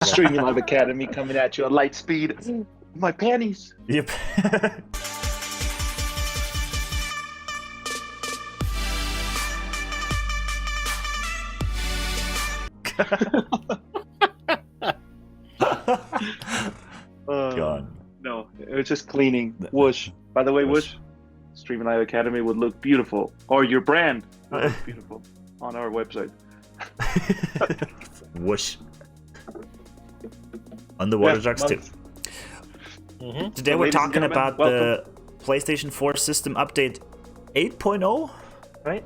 Streaming Live Academy coming at you at light speed. My panties. Yep. God. No, it was just cleaning. Whoosh. By the way, Whoosh, Streaming Live Academy would look beautiful, or your brand would look beautiful on our website. Whoosh. Underwater Sharks too. Today we're talking about the PlayStation 4 system update 8.0, right?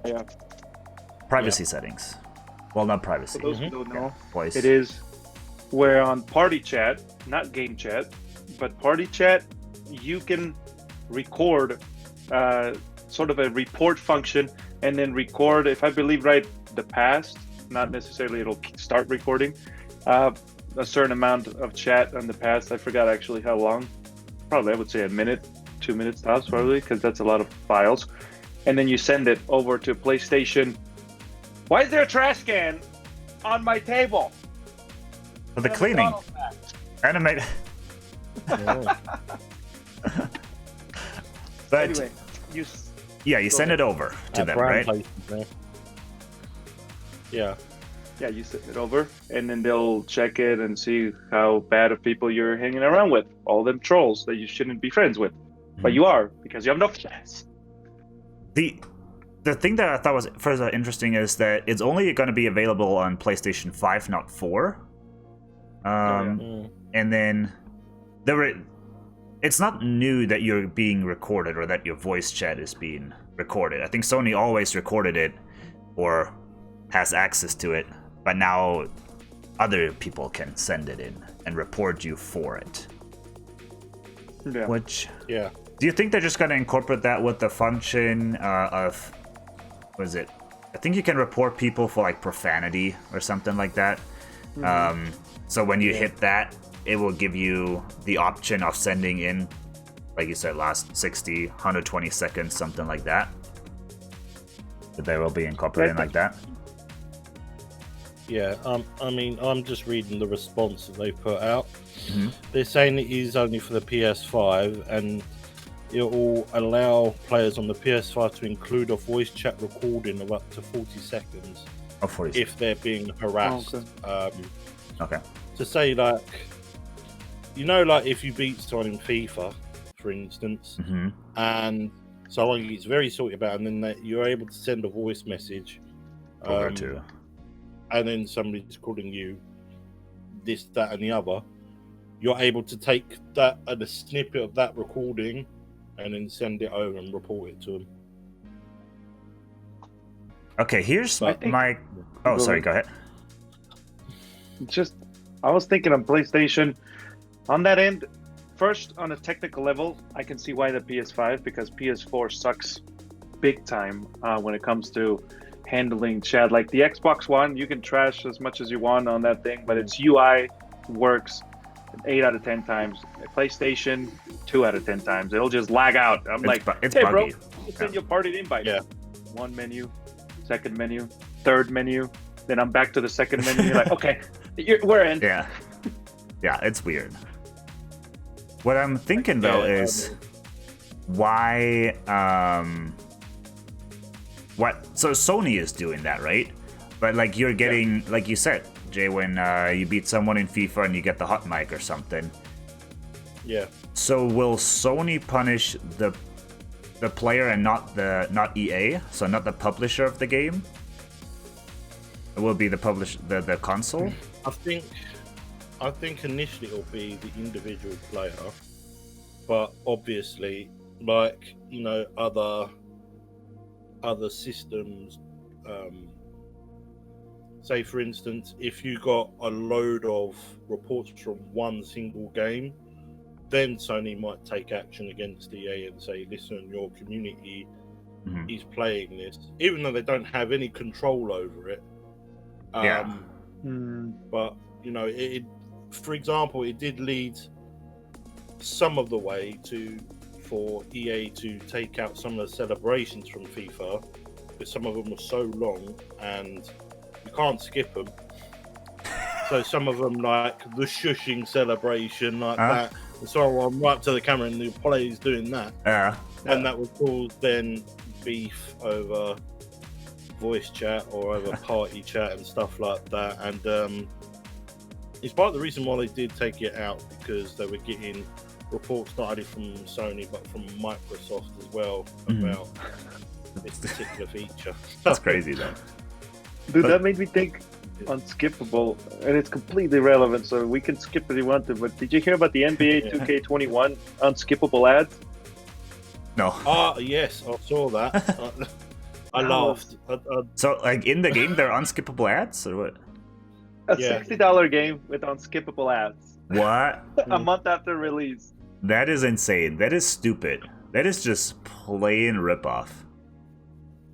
Yeah. Privacy settings. Well, not privacy. For those who don't know, Voice. it is where on party chat, not game chat, but party chat, you can record sort of a report function and then record, if I believe right, the past, not necessarily it'll start recording, a certain amount of chat on the past. I forgot actually how long. Probably I would say a minute, 2 minutes tops probably, because that's a lot of files. And then you send it over to PlayStation. Why is there a trash can on my table? For the cleaning. Animate. But Anyway, you send it over to them, right? Yeah. Yeah, you send it over, and then they'll check it and see how bad of people you're hanging around with. All them trolls that you shouldn't be friends with, but you are because you have no friends. The thing that I thought was first interesting is that it's only going to be available on PlayStation 5, not 4. And then it's not new that you're being recorded or that your voice chat is being recorded. I think Sony always recorded it or has access to it, but now other people can send it in and report you for it. Yeah. Do you think they're just going to incorporate that with the function of, what is it? I think you can report people for like profanity or something like that. So when you hit that, it will give you the option of sending in, like you said, last 60, 120 seconds, something like that. That they will be incorporating like that. Yeah, I mean, I'm just reading the response that they put out. They're saying it is only for the PS5, and it will allow players on the PS5 to include a voice chat recording of up to 40 seconds if they're being harassed. Okay. To say, like, you know, like if you beat someone in FIFA, for instance, and someone gets very salty about it, and then you're able to send a voice message over to, and then somebody's calling you this, that, and the other, you're able to take that and a snippet of that recording and then send it over and report it to them. Okay, here's my... Oh, sorry, go ahead. Just, I was thinking on PlayStation, on that end, first on a technical level, I can see why the PS5, because PS4 sucks big time when it comes to handling chat. Like the Xbox One, you can trash as much as you want on that thing, but its UI works 8 out of 10 times. PlayStation, 2 out of 10 times. It'll just lag out. It's hey, buggy. Bro, just send your party invite. Yeah. One menu, second menu, third menu. Then I'm back to the second menu. You're like, okay, we're in. Yeah. Yeah, it's weird. What I'm thinking though is why so Sony is doing that, right? But like you're getting, like you said, Jay, when you beat someone in FIFA and you get the hot mic or something. Yeah. So will Sony punish the player and not EA? So not the publisher of the game? It will be the the console? I think initially it'll be the individual player, but obviously, like, you know, other systems, say for instance, if you got a load of reports from one single game, then Sony might take action against EA and say, listen, your community is playing this, even though they don't have any control over it. But, you know, for example, it did lead some of the way for EA to take out some of the celebrations from FIFA, because some of them were so long and you can't skip them. So some of them like the shushing celebration like that. And so I'm right up to the camera and the player's doing that. And that would cause then beef over voice chat or over party chat and stuff like that. And it's part of the reason why they did take it out, because they were getting reports not only from Sony but from Microsoft as well about this particular feature. That's crazy though. Dude, that made me think Unskippable, and it's completely relevant, so we can skip if you want to, but did you hear about the NBA 2K21 Unskippable ads? No. Yes, I saw that. I laughed. So, like, in the game, there are unskippable ads, or what? A $60 game with unskippable ads. What? A month after release. That is insane. That is stupid. That is just plain ripoff.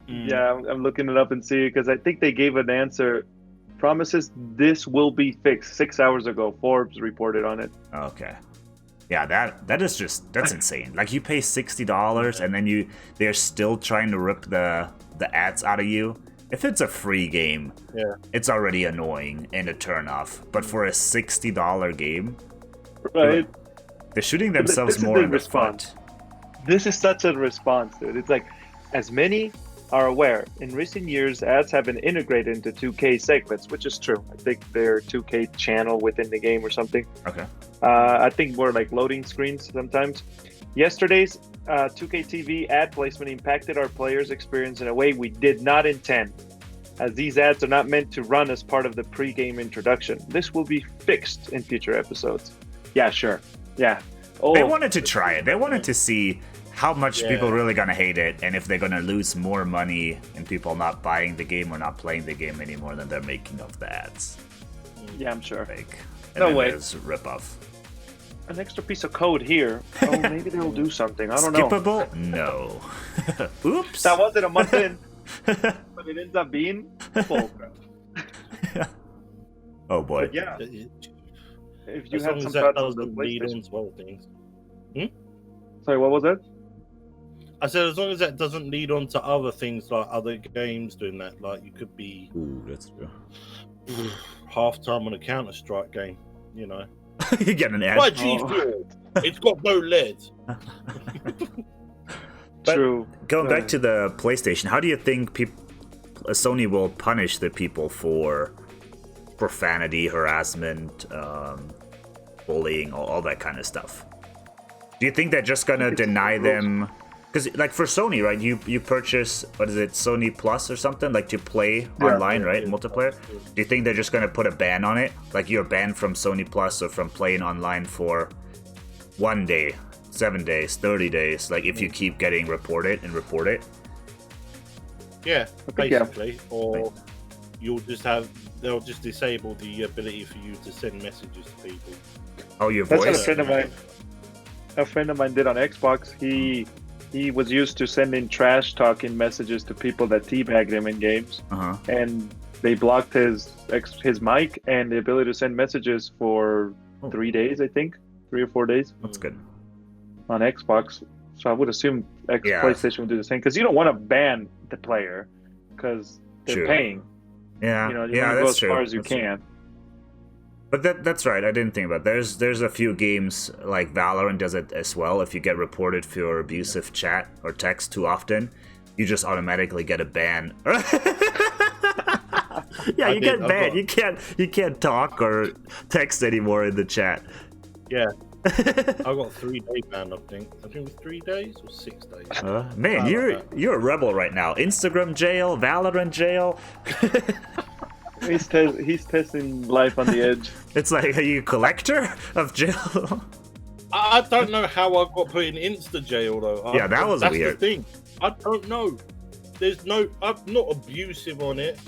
Yeah, I'm looking it up and see, because I think they gave an answer. Promises this will be fixed 6 hours ago. Forbes reported on it. Okay. Yeah, that is just, that's insane. Like, you pay $60 and then they're still trying to rip the ads out of you. If it's a free game, it's already annoying and a turnoff. But for a $60 game, right? They're shooting themselves more in the foot. This is such a response, dude. It's like, as many are aware, in recent years, ads have been integrated into 2K segments, which is true. I think they're 2K channel within the game or something. Okay. I think more like loading screens sometimes. Yesterday's 2K TV ad placement impacted our players' experience in a way we did not intend, as these ads are not meant to run as part of the pre-game introduction. This will be fixed in future episodes. Yeah, sure. Yeah. They wanted to try it. They wanted to see how much people really gonna hate it, and if they're gonna lose more money and people not buying the game or not playing the game anymore than they're making off the ads. Yeah, I'm sure. Like, no way. Rip-off. An extra piece of code here. Oh, maybe they'll do something. I don't know. Skippable? No. Oops. That wasn't a month in, but it ends up being full. Oh boy. But yeah. If you as had long some as that thoughts on the doesn't lead on PlayStation. to other things. Sorry, what was that? I said, as long as that doesn't lead on to other things like other games doing that, like you could be Ooh, that's true. half-time on a Counter-Strike game, you know. You get an ad. My G4, it's got no lead. True. Going back to the PlayStation, how do you think Sony will punish the people for profanity, harassment, bullying, all that kind of stuff? Do you think they're just gonna deny them? Because, like, for Sony, right, you purchase, what is it, Sony Plus or something, like, to play online, right, multiplayer? Do you think they're just gonna put a ban on it? Like, you're banned from Sony Plus or from playing online for 1 day, 7 days, 30 days, like, if you keep getting reported and report it? Yeah, basically. Or they'll just disable the ability for you to send messages to people. Oh, your That's voice? what a friend of mine did on Xbox. He was used to sending trash talking messages to people that teabagged him in games, and they blocked his mic and the ability to send messages for 3 days, I think, 3 or 4 days. That's good. On Xbox. So I would assume PlayStation would do the same, because you don't want to ban the player because they're paying. Yeah, you want to go as far as you can. But that's right. I didn't think about it. There's a few games like Valorant does it as well. If you get reported for abusive chat or text too often, you just automatically get a ban. Yeah, you get banned. You can't talk or text anymore in the chat. Yeah. I got 3 day ban, I think. I think it was 3 days or 6 days. Man, you're a rebel right now. Instagram jail, Valorant jail. He's testing life on the edge. It's like, are you a collector of jail? I don't know how I got put in Insta jail though. Yeah, that was weird. That's the thing. I don't know. I'm not abusive on it.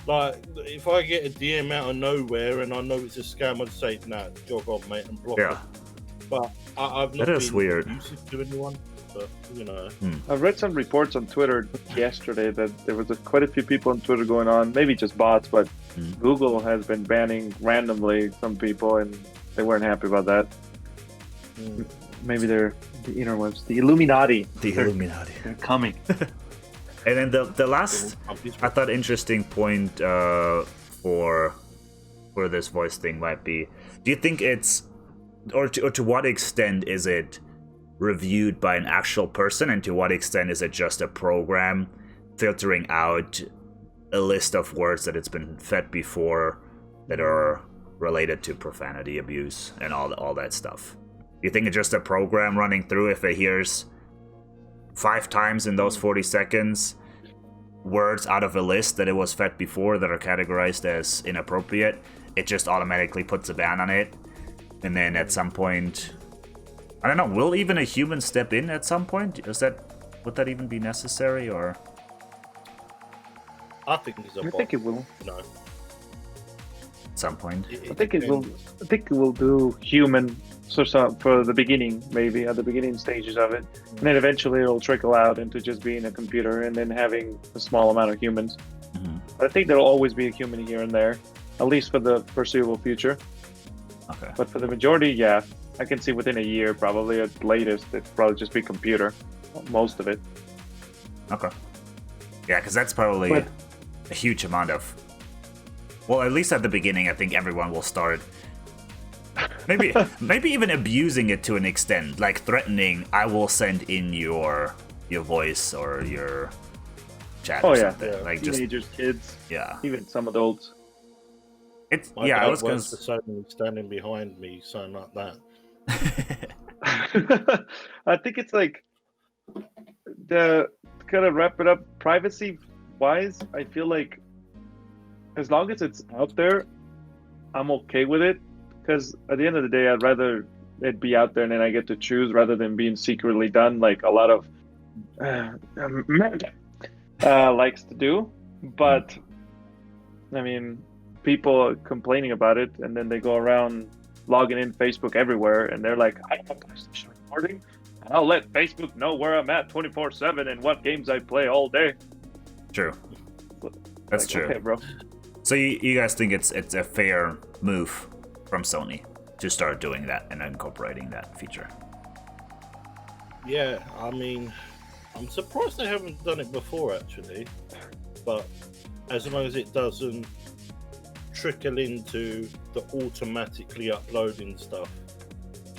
Like, if I get a DM out of nowhere and I know it's a scam, I'd say, nah, jog on, mate, and block it. But I've not been abusive to anyone. But, you know. I read some reports on Twitter yesterday that there was quite a few people on Twitter going on, maybe just bots, but Google has been banning randomly some people, and they weren't happy about that. Maybe they're the interwebs, the Illuminati. They're coming. And then the last, I thought, interesting point for where this voice thing might be. Do you think it's, or to what extent is it reviewed by an actual person, and to what extent is it just a program filtering out a list of words that it's been fed before that are related to profanity, abuse, and all that stuff? Do you think it's just a program running through? If it hears 5 times in those 40 seconds words out of a list that it was fed before that are categorized as inappropriate, it just automatically puts a ban on it? And then at some point, I don't know, will even a human step in at some point? Would that even be necessary, or? I think it's a I think it will. No. At some point. I think it will. I think it will do human for the beginning, maybe at the beginning stages of it, and then eventually it'll trickle out into just being a computer and then having a small amount of humans. Mm-hmm. But I think there'll always be a human here and there, at least for the foreseeable future. Okay. But for the majority, yeah, I can see within a year, probably at latest, it'll probably just be computer, most of it. Okay. Yeah, because that's probably a huge amount of. Well, at least at the beginning, I think everyone will start. Maybe even abusing it to an extent, like threatening, I will send in your voice or your chat or something. Yeah. Like teenagers, kids, yeah, even some adults. it's My yeah. I dad was works gonna. for Sony standing behind me, something like that. I think it's like the kind of wrap it up privacy wise. I feel like as long as it's out there, I'm okay with it. Because at the end of the day, I'd rather it be out there and then I get to choose rather than being secretly done like a lot of likes to do. But I mean, people are complaining about it, and then they go around logging in Facebook everywhere, and they're like, I have PlayStation recording, and I'll let Facebook know where I'm at 24/7 and what games I play all day. True. That's like, true. Okay, bro. So you guys think it's a fair move from Sony to start doing that and incorporating that feature? Yeah, I mean, I'm surprised they haven't done it before, actually. But as long as it doesn't trickle into the automatically uploading stuff,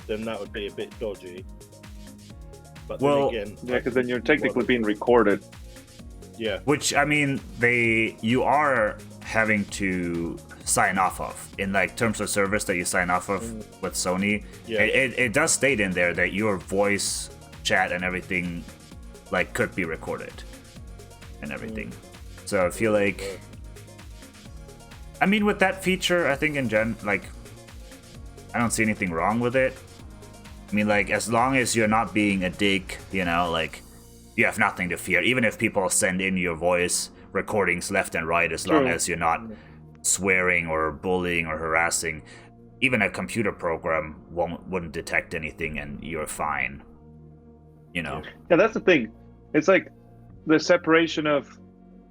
then that would be a bit dodgy. But Well, then again, Yeah, because then you're technically being recorded. yeah, Which, I mean, you are having to sign off of in like terms of service that you sign off of with Sony. Yeah. It does state in there that your voice, chat, and everything like could be recorded and everything. So I feel like, I mean, with that feature, I think like I don't see anything wrong with it. I mean, like, as long as you're not being a dick, you know, like, you have nothing to fear. Even if people send in your voice recordings left and right, as long as you're not swearing or bullying or harassing, even a computer program wouldn't detect anything, and you're fine. You know? Yeah, that's the thing. It's like the separation of,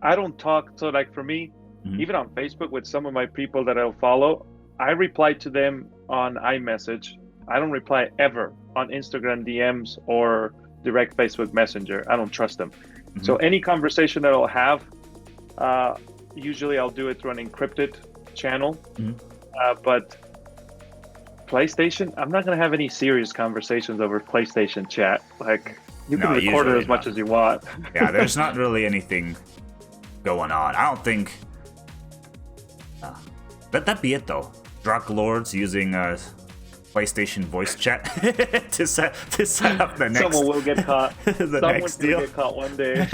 I don't talk. So like for me, even on Facebook with some of my people that I'll follow, I reply to them on iMessage. I don't reply ever on Instagram DMs or direct Facebook Messenger. I don't trust them. So any conversation that I'll have, usually I'll do it through an encrypted channel. But PlayStation, I'm not going to have any serious conversations over PlayStation chat. Like, you can record it as much as you want. Yeah, there's not really anything going on. I don't think. Let that be it, though. Drug lords using PlayStation voice chat to set up the next. Someone will get caught. Next deal. Will get caught one day.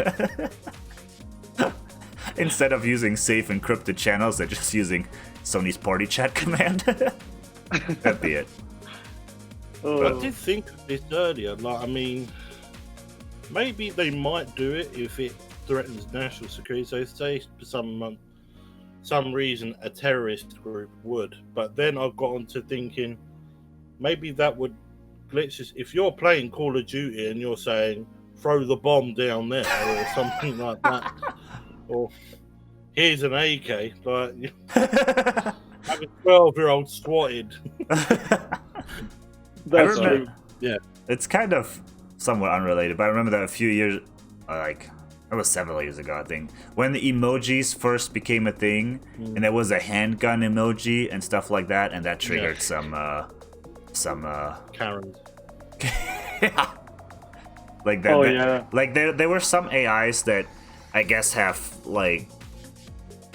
Instead of using safe encrypted channels, they're just using Sony's party chat command. That'd be it. I did think of this earlier. Like, I mean, maybe they might do it if it threatens national security. So, say for some reason a terrorist group would. But then I got onto thinking maybe that would glitch. If you're playing Call of Duty and you're saying throw the bomb down there or something like that, or here's an AK, like have a 12-year-old squatted. That's true. Yeah, it's kind of somewhat unrelated, but I remember that a few years, like That was several years ago, I think. When the emojis first became a thing, and there was a handgun emoji and stuff like that, and that triggered some Karens. yeah. Like that. Oh, yeah. Like there were some AIs that I guess have like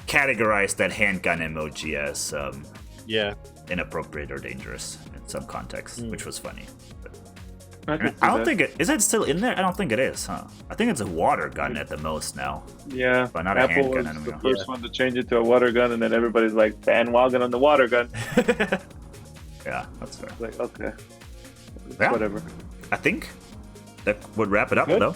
categorized that handgun emoji as Yeah. inappropriate or dangerous in some contexts, which was funny. I could see I don't that. think it is. It still in there? I don't think it is, huh? I think it's a water gun at the most now. Yeah, But not a Apple handgun was anymore. the first one to change it to a water gun, and then everybody's like bandwagon on the water gun. Yeah, that's fair. Like, okay, Yeah. whatever. I think that would wrap it up, Good. though.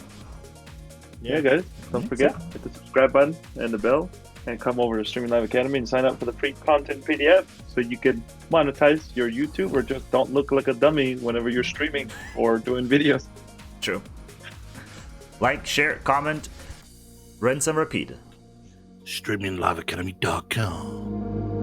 Yeah, guys, don't forget hit the subscribe button and the bell, and come over to Streaming Live Academy and sign up for the free content PDF so you can monetize your YouTube or just don't look like a dummy whenever you're streaming or doing videos. True. Like, share, comment, rinse and repeat. streamingliveacademy.com.